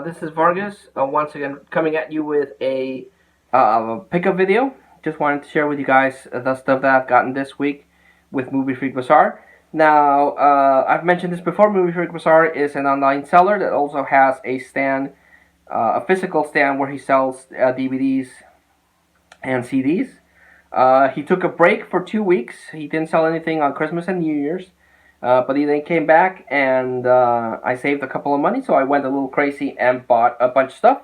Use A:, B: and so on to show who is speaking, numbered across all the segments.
A: This is Vargas, once again coming at you with a pickup video. Just wanted to share with you guys the stuff that I've gotten this week with Moviefreakbazaar. Now, I've mentioned this before. Moviefreakbazaar is an online seller that also has a stand, a physical stand where he sells DVDs and CDs. He took a break for 2 weeks. He didn't sell anything on Christmas and New Year's. But he then came back, and I saved a couple of money, so I went a little crazy and bought a bunch of stuff.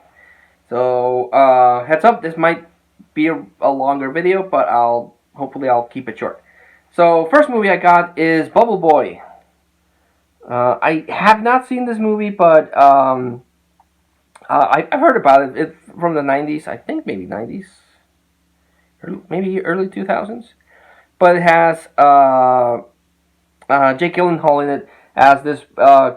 A: So heads up, this might be a longer video, but hopefully I'll keep it short. So first movie I got is Bubble Boy. I have not seen this movie, but I've heard about it. It's from the 90s, I think maybe 90s, maybe early 2000s. But it has Jake Gyllenhaal in it as this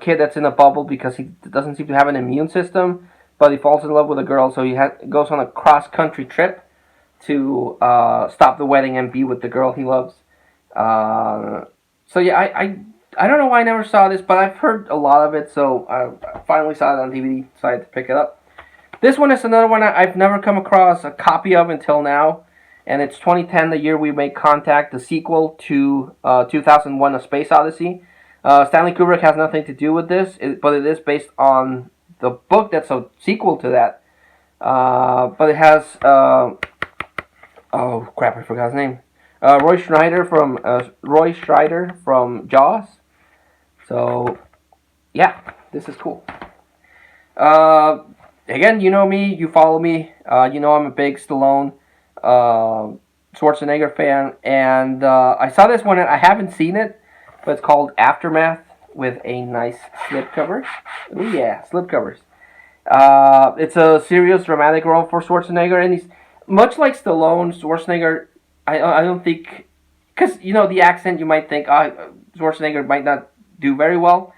A: kid that's in a bubble because he doesn't seem to have an immune system, but he falls in love with a girl, so he goes on a cross-country trip to stop the wedding and be with the girl he loves. So yeah, I don't know why I never saw this, but I've heard a lot of it, so I finally saw it on DVD, decided to pick it up. This one is another one I've never come across a copy of until now. And it's 2010, the year we made contact, the sequel to 2001: A Space Odyssey. Stanley Kubrick has nothing to do with this, but it is based on the book that's a sequel to that. But it has, oh crap, I forgot his name. Roy Schreider from Jaws. So, yeah, this is cool. Again, you know me, you follow me, you know I'm a big Stallone Schwarzenegger fan, and I saw this one and I haven't seen it, but it's called Aftermath with a nice slipcover. Oh yeah, slipcovers. It's a serious dramatic role for Schwarzenegger, and he's much like Stallone. Schwarzenegger, I don't think, because you know the accent, you might think Schwarzenegger might not do very well,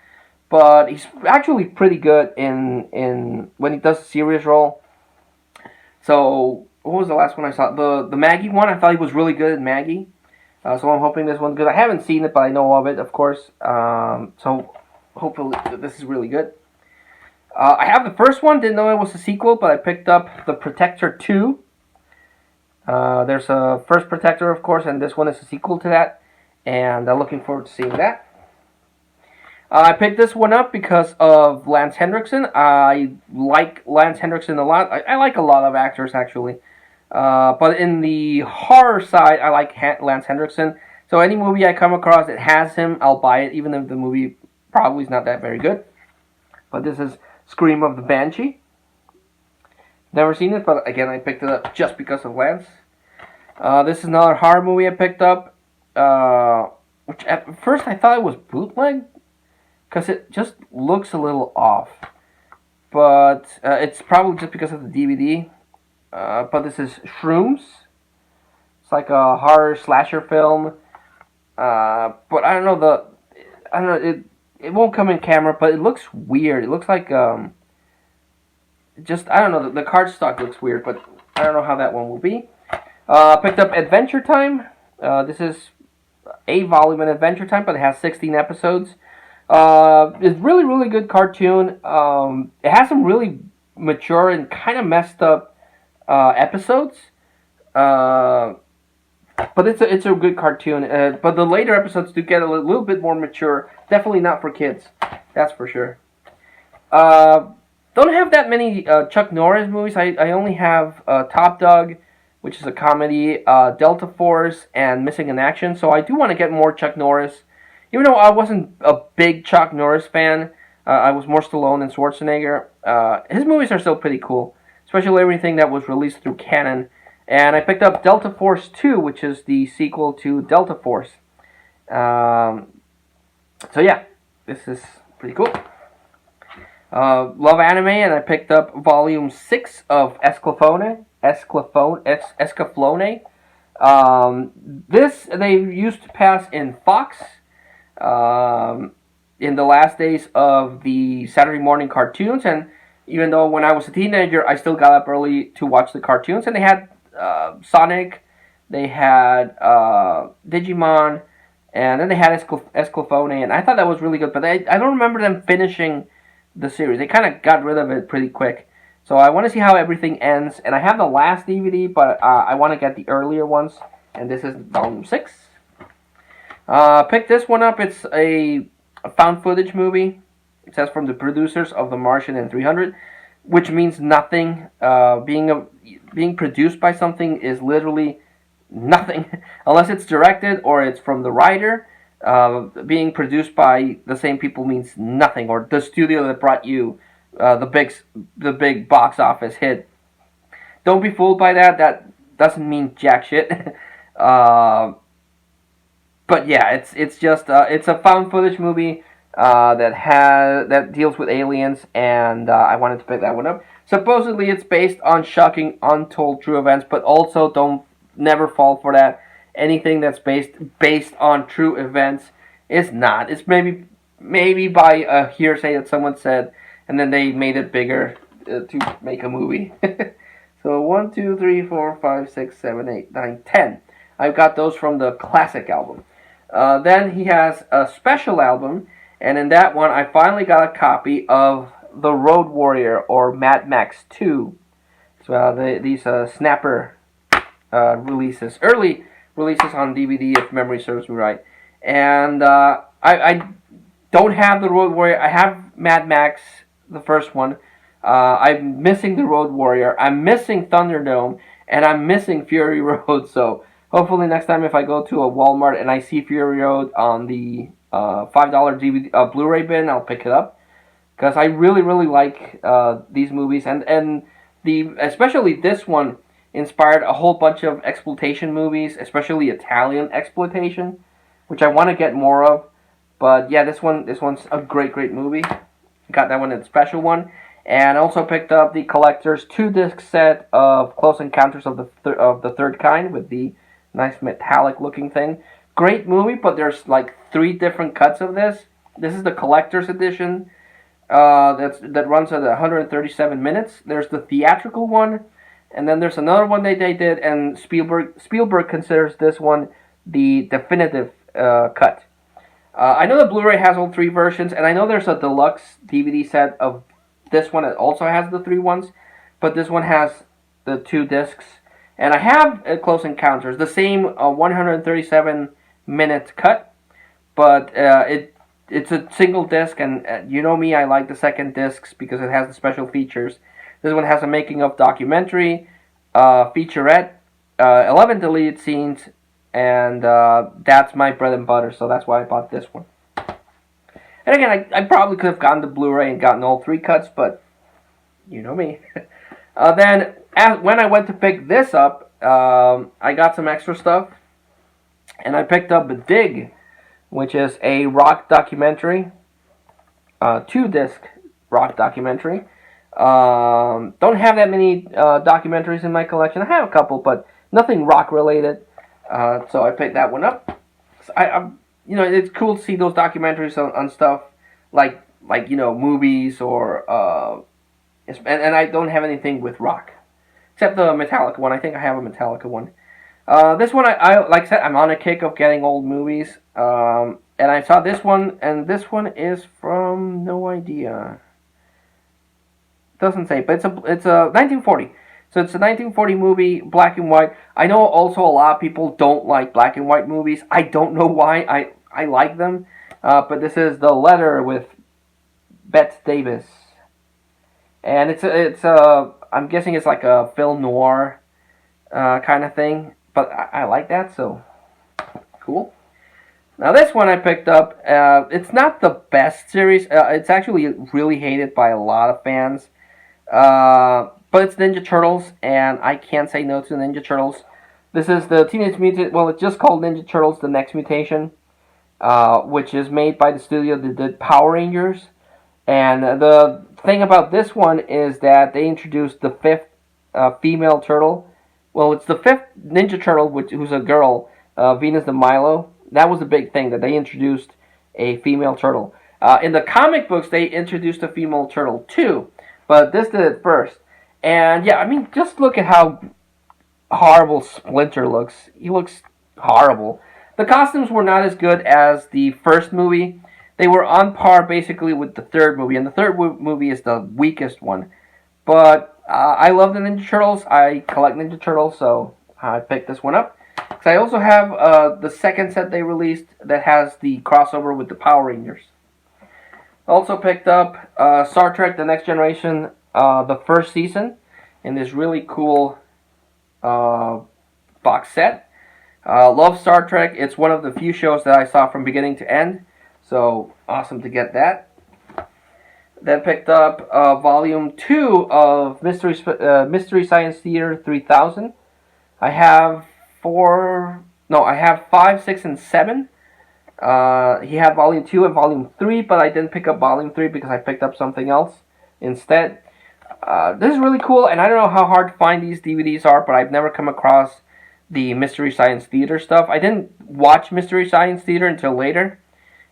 A: but he's actually pretty good in when he does a serious role. So what was the last one I saw? The Maggie one. I thought he was really good in Maggie. So I'm hoping this one's good. I haven't seen it, but I know of it, of course. So hopefully this is really good. I have the first one. Didn't know it was a sequel, but I picked up The Protector 2. There's a first Protector, of course, and this one is a sequel to that. And I'm looking forward to seeing that. I picked this one up because of Lance Henriksen. I like Lance Henriksen a lot. I like a lot of actors, actually. But in the horror side, I like Lance Henriksen. So any movie I come across that has him, I'll buy it, even if the movie probably is not that very good. But this is Scream of the Banshee. Never seen it, but again, I picked it up just because of Lance. This is another horror movie I picked up, which at first I thought it was bootleg, because it just looks a little off. But it's probably just because of the DVD. But this is Shrooms. It's like a horror slasher film. But I don't know it won't come in camera, but it looks weird. It looks like I don't know, the cardstock looks weird, but I don't know how that one will be. Picked up Adventure Time. This is a volume in Adventure Time, but it has 16 episodes. It's really, really good cartoon. It has some really mature and kind of messed up episodes, but it's a good cartoon. But the later episodes do get a little bit more mature. Definitely not for kids, that's for sure. Don't have that many Chuck Norris movies. I only have Top Dog, which is a comedy, Delta Force, and Missing in Action. So I do want to get more Chuck Norris. Even though I wasn't a big Chuck Norris fan, I was more Stallone and Schwarzenegger. His movies are still pretty cool, especially everything that was released through Canon. And I picked up Delta Force 2, which is the sequel to Delta Force. So yeah, this is pretty cool. Love anime, and I picked up Volume 6 of Escaflowne. This they used to pass in Fox in the last days of the Saturday morning cartoons, and even though when I was a teenager, I still got up early to watch the cartoons, and they had Sonic, they had Digimon, and then they had Escaflowne, and I thought that was really good, but I don't remember them finishing the series. They kind of got rid of it pretty quick. So I want to see how everything ends. And I have the last DVD, but I want to get the earlier ones. And this is volume 6. Pick this one up. It's a found footage movie. It says from the producers of The Martian and 300, which means nothing. Being produced by something is literally nothing, unless it's directed or it's from the writer. Being produced by the same people means nothing, or the studio that brought you the big box office hit. Don't be fooled by that. That doesn't mean jack shit. But yeah, it's just it's a found footage movie that deals with aliens, and I wanted to pick that one up. Supposedly, it's based on shocking, untold true events, but also never fall for that. Anything that's based on true events is not. It's maybe by a hearsay that someone said, and then they made it bigger to make a movie. So 1, 2, 3, 4, 5, 6, 7, 8, 9, 10. I've got those from the classic album. Then he has a special album, and in that one, I finally got a copy of The Road Warrior, or Mad Max 2. So these snapper releases, early releases on DVD, if memory serves me right. And I don't have The Road Warrior. I have Mad Max, the first one. I'm missing The Road Warrior. I'm missing Thunderdome, and I'm missing Fury Road. So hopefully next time if I go to a Walmart and I see Fury Road on the $5 DVD Blu-ray bin, I'll pick it up, because I really like these movies, and especially this one inspired a whole bunch of exploitation movies, especially Italian exploitation, which I want to get more of. But yeah, this one's a great movie. Got that one in a special one, and also picked up the collector's 2-disc set of Close Encounters of the Third Kind with the nice metallic looking thing. Great movie, but there's like 3 different cuts of this. This is the collector's edition that runs at 137 minutes. There's the theatrical one, and then there's another one they did, and Spielberg considers this one the definitive cut. I know the Blu-ray has all 3 versions, and I know there's a deluxe DVD set of this one that also has the 3 ones, but this one has the 2 discs. And I have Close Encounters, the same 137-minute cut, but it's a single disc, and you know me, I like the second discs because it has the special features. This one has a making-of documentary, featurette, 11 deleted scenes, and that's my bread and butter, so that's why I bought this one. And again, I probably could have gotten the Blu-ray and gotten all 3 cuts, but you know me. Then, when I went to pick this up, I got some extra stuff, and I picked up Dig, which is a rock documentary, 2-disc rock documentary. Don't have that many documentaries in my collection. I have a couple, but nothing rock related. So I picked that one up. So it's cool to see those documentaries on stuff like movies or and I don't have anything with rock except the Metallica one. I think I have a Metallica one. This one I like I said, I'm on a kick of getting old movies. And I saw this one, and this one is from no idea. Doesn't say, but it's a 1940. So it's a 1940 movie, black and white. I know also a lot of people don't like black and white movies. I don't know why. I like them. But this is The Letter with Bette Davis. And it's I'm guessing it's like a film noir kind of thing. But I like that, so cool. Now this one I picked up. It's not the best series. It's actually really hated by a lot of fans. But it's Ninja Turtles, and I can't say no to Ninja Turtles. This is the Teenage Mutant... Well, it's just called Ninja Turtles: The Next Mutation, which is made by the studio that did Power Rangers. And the thing about this one is that they introduced the 5th female turtle. Well, it's the 5th Ninja Turtle, who's a girl, Venus de Milo. That was the big thing, that they introduced a female turtle. In the comic books, they introduced a female turtle too, but this did it first. And yeah, I mean, just look at how horrible Splinter looks. He looks horrible. The costumes were not as good as the first movie. they were on par basically with the third movie, and the third movie is the weakest one. But I love the Ninja Turtles. I collect Ninja Turtles, so I picked this one up. Because I also have the second set they released that has the crossover with the Power Rangers. Also picked up Star Trek: The Next Generation, the first season, in this really cool box set. Love Star Trek. It's one of the few shows that I saw from beginning to end. So awesome to get that. Then picked up Volume 2 of Mystery Science Theater 3000. I have 5, 6, and 7. He had Volume 2 and Volume 3, but I didn't pick up Volume 3 because I picked up something else instead. This is really cool, and I don't know how hard to find these DVDs are, but I've never come across the Mystery Science Theater stuff. I didn't watch Mystery Science Theater until later.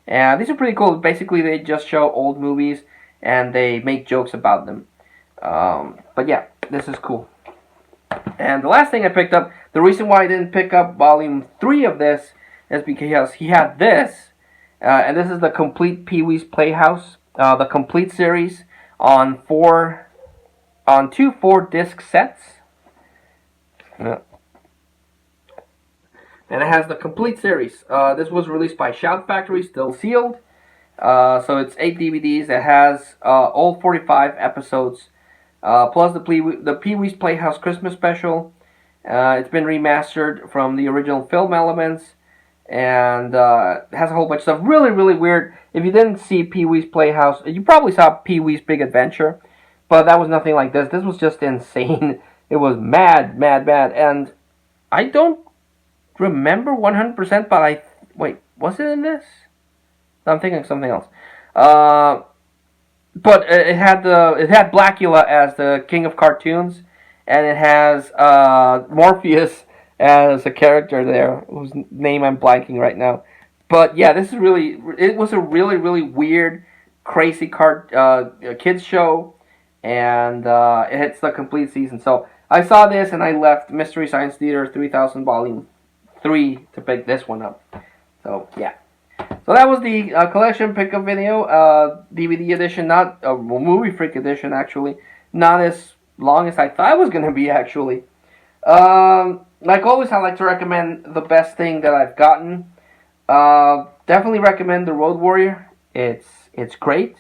A: And these are pretty cool. Basically, they just show old movies, and they make jokes about them. But yeah, this is cool. And the last thing I picked up, the reason why I didn't pick up Volume 3 of this is because he had this. And this is the complete Pee-wee's Playhouse. The complete series on 2 4-disc sets. Yeah. And it has the complete series. This was released by Shout Factory, still sealed. So it's 8 DVDs. It has all 45 episodes, plus the Pee-wee's Playhouse Christmas special. It's been remastered from the original film elements, and it has a whole bunch of stuff. Really, really weird. If you didn't see Pee-wee's Playhouse, you probably saw Pee-wee's Big Adventure, but that was nothing like this. This was just insane. It was mad, mad, mad, and I don't remember 100%, but wait, was it in this? I'm thinking of something else. But it had Blackula as the king of cartoons, and it has Morpheus as a character there, whose name I'm blanking right now. But yeah, it was a really, really weird, crazy kids show, and it's the complete season. So I saw this, and I left Mystery Science Theater 3000 Volume 3 to pick this one up. So yeah. So that was the collection pickup video, DVD edition, not a Movie Freak edition actually, not as long as I thought it was going to be actually. Like always, I like to recommend the best thing that I've gotten. Definitely recommend The Road Warrior. It's great.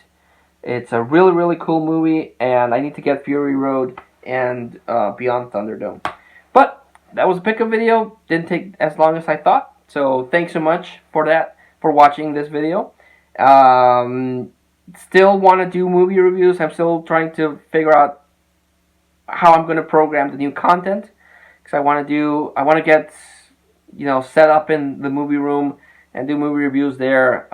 A: It's a really, really cool movie, and I need to get Fury Road and Beyond Thunderdome. But that was a pickup video. Didn't take as long as I thought. So thanks so much for watching this video. Still want to do movie reviews. I'm still trying to figure out how I'm going to program the new content, because I want to get set up in the movie room and do movie reviews there.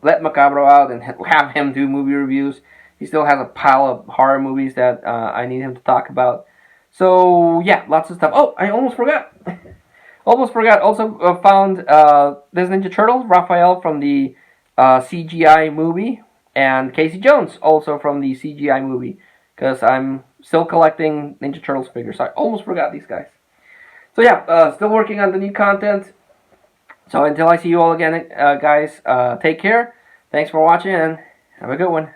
A: Let Macabro out and have him do movie reviews. He still has a pile of horror movies that I need him to talk about. So yeah, lots of stuff. Oh, I almost forgot. Also found this Ninja Turtle, Raphael from the CGI movie, and Casey Jones also from the CGI movie, because I'm still collecting Ninja Turtles figures. So I almost forgot these guys. So yeah, still working on the new content. So until I see you all again, guys, take care. Thanks for watching, and have a good one.